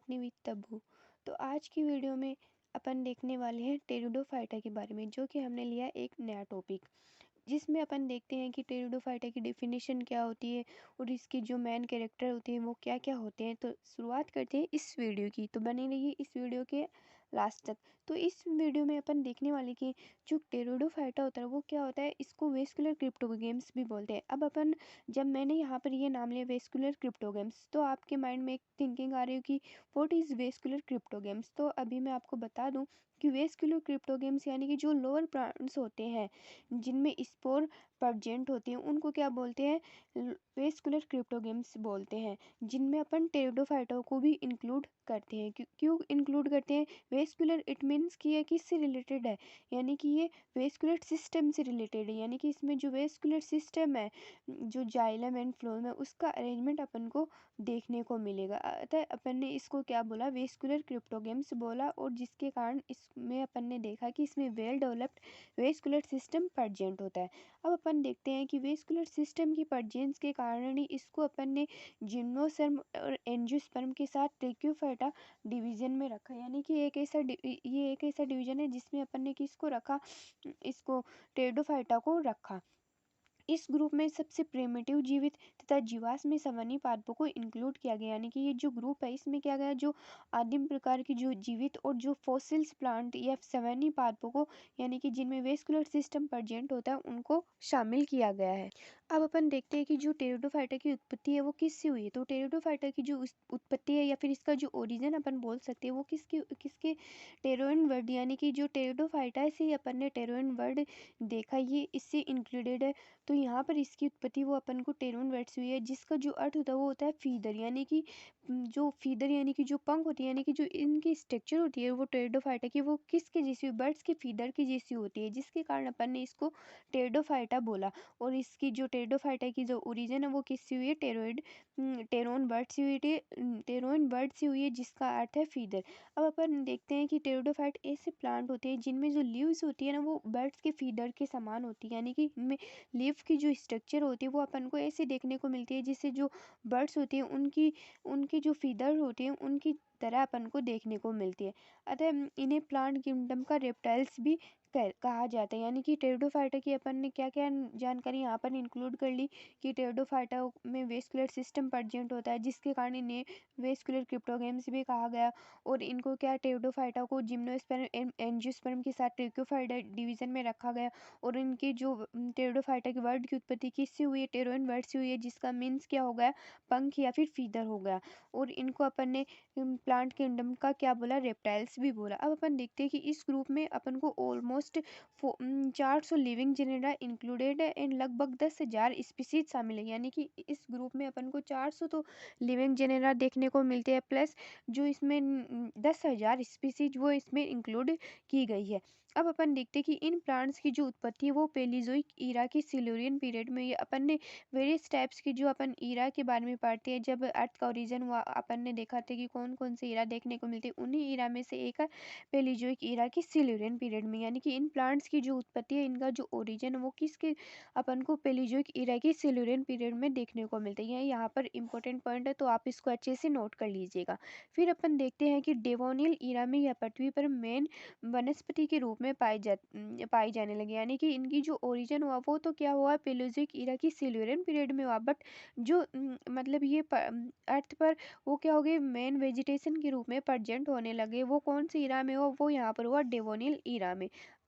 Talking with Tabu. तो आज की वीडियो में अपन देखने वाले हैं टेरिडोफाइटा के बारे में, जो कि हमने लिया एक नया टॉपिक, जिसमें अपन देखते हैं कि टेरिडोफाइटा की डेफिनेशन क्या होती है और इसकी जो मेन कैरेक्टर होते हैं वो क्या क्या होते हैं। तो शुरुआत करते हैं इस वीडियो की, तो बने रहिए इस वीडियो के लास्ट तक। तो इस वीडियो में अपन देखने वाले कि जो टेरिडोफाइटा होता है वो क्या होता है, इसको वेस्कुलर क्रिप्टोगेम्स भी बोलते हैं। अब अपन जब मैंने यहाँ पर ये नाम लिया वेस्कुलर क्रिप्टोगेम्स, तो आपके माइंड में एक थिंकिंग आ रही है कि व्हाट इज़ वेस्कुलर क्रिप्टोगेम्स। तो अभी मैं आपको बता दूं कि वेस्कुलर क्रिप्टोगेम्स यानी कि जो लोअर प्लांट्स होते हैं जिनमें स्पोर प्रेजेंट होती हैं उनको क्या बोलते हैं, वेस्कुलर क्रिप्टोगेम्स बोलते हैं, जिनमें अपन टेरिडोफाइटा को भी इंक्लूड करते हैं। क्यों इंक्लूड करते हैं? वेस्कुलर इट मीन्स कि ये किससे रिलेटेड है, यानी कि ये वेस्कुलर सिस्टम से रिलेटेड है, यानी कि इसमें जो वेस्कुलर सिस्टम है, जो जाइलम एंड फ्लोएम है, उसका अरेंजमेंट अपन को देखने को मिलेगा। अतः अपन ने इसको क्या बोला, वेस्कुलर क्रिप्टोगेम्स बोला, और जिसके कारण इसमें अपन ने देखा कि इसमें well developed vascular system present होता है। अब अपन देखते हैं कि वेस्कुलर सिस्टम की प्रेजेंस के कारण ही इसको अपन ने जिम्नोस्पर्म और एंजियोस्पर्म के साथ ट्रैकियोफाइटा डिवीजन में रखा, यानी कि ये एक ऐसा डिवीजन है जिसमें अपन ने किसको रखा, इसको टेरिडोफाइटा को रखा। इस ग्रुप में सबसे प्रिमिटिव जीवित तथा जीवाश्म सवनी पादपों को इंक्लूड किया गया, यानी कि ये जो ग्रुप है इसमें क्या गया, जो आदिम प्रकार की जो जीवित और जो फॉसिल्स प्लांट या सवनी पादपों को, यानी कि जिनमें वेस्कुलर सिस्टम प्रेजेंट होता है, उनको शामिल किया गया है। अब अपन देखते हैं कि जो टेरिडोफाइटा की उत्पत्ति है वो किससे हुई है। तो टेरिडोफाइटा की जो उत्पत्ति है या फिर इसका जो ओरिजिन अपन बोल सकते हैं वो किसके टेरोइन वर्ड, यानी कि जो टेरिडोफाइटा से ही अपन ने टेरोइन वर्ड देखा, ये इससे इंक्लूडेड है। तो यहाँ पर इसकी उत्पत्ति वो अपन को टेरोइन वर्ड से हुई है, जिसका जो अर्थ होता है वो होता है फीदर, यानी कि जो फीदर यानी कि जो पंख होती है, यानी कि जो इनकी स्ट्रक्चर होती है वो टेरिडोफाइटा की वो किसके जैसी, बर्ड्स के फीदर की जैसी होती है, जिसके कारण अपन ने इसको टेरिडोफाइटा बोला। और इसकी जो टेरिडोफाइटा की जो ओरिजिन है वो किससे हुई है, टेरोन बर्ड से हुई है, टेरोइन बर्ड से हुई है, जिसका अर्थ है फीदर। अब अपन देखते हैं कि टेरिडोफाइट ऐसे प्लांट होते हैं जिनमें जो लीव्स होती है ना वो बर्ड्स के फीदर के समान होती है, यानी कि इनमें लीफ की जो स्ट्रक्चर होती है वो अपन को ऐसे देखने को मिलती है जिससे जो बर्ड्स होती हैं उनकी उनकी जो फीदर होती हैं उनकी तरह अपन को देखने को मिलती है। अतः इन्हें प्लांट किंगडम का रेप्टाइल्स भी कहा जाता है, यानी कि टेरिडोफाइटा की अपन ने क्या क्या जानकारी यहाँ पर इंक्लूड कर ली कि टेरिडोफाइटा में वेस्कुलर सिस्टम प्रेजेंट होता है, जिसके कारण इन्हें वेस्कुलर क्रिप्टोगेम्स भी कहा गया। और इनको क्या, टेरिडोफाइटा को जिम्नोस्पर्म एंजियोस्पर्म के साथ ट्रैकियोफाइटा डिवीजन में रखा गया। और इनकी जो टेरिडोफाइटा के वर्ड की उत्पत्ति किससे हुई है, टेरोइन वर्ड से हुई है, जिसका मीन्स क्या हो गया, पंख या फिर फीदर हो गया। और इनको अपन ने प्लांट किंगडम का क्या बोला, रेप्टाइल्स भी बोला। अब अपन देखते हैं कि इस ग्रुप में अपन को ऑलमोस्ट 400 लिविंग जेनेरा इंक्लूडेड है एंड लगभग 10,000 स्पीसीज शामिल है, यानी कि इस ग्रुप में अपन को 400 तो लिविंग जेनेरा देखने को मिलते हैं, प्लस जो इसमें 10,000 स्पीसीज वो इसमें इंक्लूड की गई है। अब अपन देखते हैं कि इन प्लांट्स की जो उत्पत्ति है वो पेलिजोइक ईरा की सिल्यूरियन पीरियड में हुई है। अपन ने वेरियस टाइप्स की जो अपन ईरा के बारे में पढ़ते हैं, जब अर्थ का ओरिजिन हुआ अपन ने देखा था कि कौन कौन से ईरा देखने को मिलते हैं, उन्हीं ईरा में से एक है पेलिजोइक ईरा की सिल्यूरियन पीरियड में, यानी कि इन प्लांट्स की जो उत्पत्ति है, इनका जो ओरिजिन है वो किसके, अपन को पेलिजोइक ईरा की सिल्यूरियन पीरियड में देखने को मिलते हैं। यहाँ पर इंपॉर्टेंट पॉइंट है, तो आप इसको अच्छे से नोट कर लीजिएगा। फिर अपन देखते हैं कि डेवोनियल ईरा में यह पृथ्वी पर मेन वनस्पति के रूप में पाई जाने लगी, यानी कि इनकी जो ओरिजिन हुआ वो तो क्या हुआ, पेलोजिक ईरा की सिल्यूरियन पीरियड में हुआ, बट जो मतलब ये अर्थ पर वो क्या हो गए, मेन वेजिटेशन के रूप में प्रेजेंट होने लगे, वो कौन सी ईरा में हुआ, वो यहाँ पर हुआ डेवोनियल ईरा में।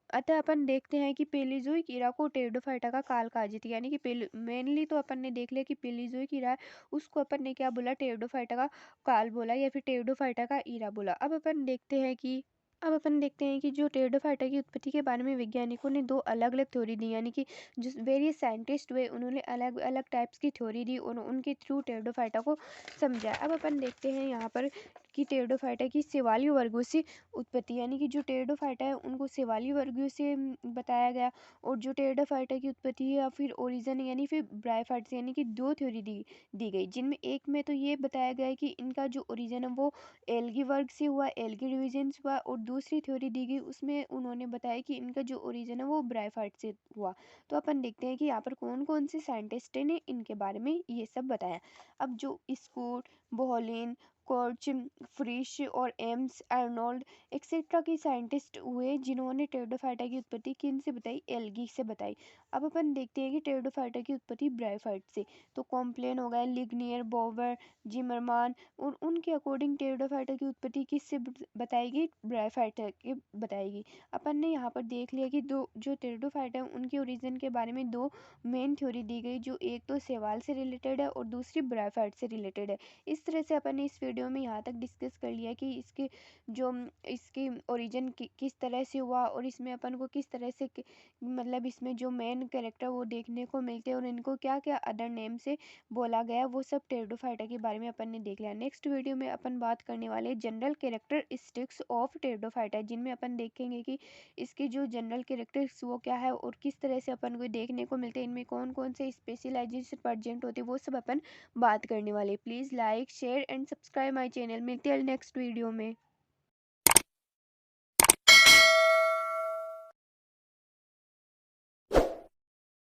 अतः अपन देखते हैं कि पेलिजोइक ईरा को टेरिडोफाइटा का काल कहा जाता है, यानी कि मेनली तो अपन ने देख लिया कि पेलिजोइक ईरा है, उसको अपन ने क्या बोला, टेरिडोफाइटा का काल बोला या फिर टेरिडोफाइटा का ईरा बोला। अब अपन देखते हैं कि जो टेरिडोफाइटा की उत्पत्ति के बारे में वैज्ञानिकों ने दो अलग अलग थ्योरी दी, यानी कि जो वेरियस साइंटिस्ट हुए उन्होंने अलग अलग टाइप्स की थ्योरी दी और उनके थ्रू टेरिडोफाइटा को समझा। अब अपन देखते हैं यहाँ पर कि टेरिडोफाइटा की सेवाली वर्गों से उत्पत्ति, यानी कि जो टेरिडोफाइटा है उनको सेवाली वर्गों से बताया गया। और जो टेरिडोफाइटा की उत्पत्ति है या फिर ओरिजिन यानी फिर ब्रायोफाइट, यानी कि दो थ्योरी दी गई, जिनमें एक में तो ये बताया गया है कि इनका जो ओरिजिन है वो एल्गी वर्ग से हुआ, एल्गी डिवीजन से हुआ। और दूसरी थ्योरी दी गई उसमें उन्होंने बताया कि इनका जो ओरिजिन है वो ब्रायोफाइट से हुआ। तो अपन देखते हैं कि यहाँ पर कौन कौन से साइंटिस्ट ने इनके बारे में ये सब बताया। अब जो स्कूट, बोहलिन, कोच, फ्रिश और एम्स, आर्नोल्ड एक्सेट्रा के साइंटिस्ट हुए जिन्होंने टेरिडोफाइटा की उत्पत्ति किन से बताई? एल्गी से बताई। अब अपन देखते हैं कि टेरिडोफाइटा की उत्पत्ति ब्रायोफाइट से। तो कॉम्प्लेन हो गया, लिग्नियर, बोवर, जिमरमान, और उनके अकॉर्डिंग टेरिडोफाइटा की उत्पत्ति किससे बताएगी? ब्रायोफाइटा की बताएगी। अपन ने यहाँ पर देख लिया कि दो जो टेरिडोफाइटा है उनके ओरिजिन के बारे में दो मेन थ्योरी दी गई, जो एक तो शैवाल से रिलेटेड है और दूसरी ब्रायोफाइट से रिलेटेड है। इस तरह से अपन ने इस वीडियो में यहाँ तक डिस्कस कर लिया कि जो इसकी ओरिजिन किस तरह से हुआ, और इसमें अपन को किस तरह से मतलब इसमें जो मेन कैरेक्टर वो देखने को मिलते हैं और इनको क्या क्या अदर नेम से बोला गया, वो सब टेरिडोफाइटा के बारे में अपन ने देख लिया। नेक्स्ट वीडियो में अपन बात करने वाले जनरल कैरेक्टरिस्टिक्स ऑफ टेरिडोफाइटा, जिनमें अपन देखेंगे कि इसके जो जनरल कैरेक्टर्स वो क्या है और किस तरह से अपन को देखने को मिलते हैं, इनमें कौन कौन से स्पेशलाइजेशन प्रेजेंट होते हैं, वो सब अपन बात करने वाले। Please like, share and subscribe my channel. मिलते हैं नेक्स्ट वीडियो में।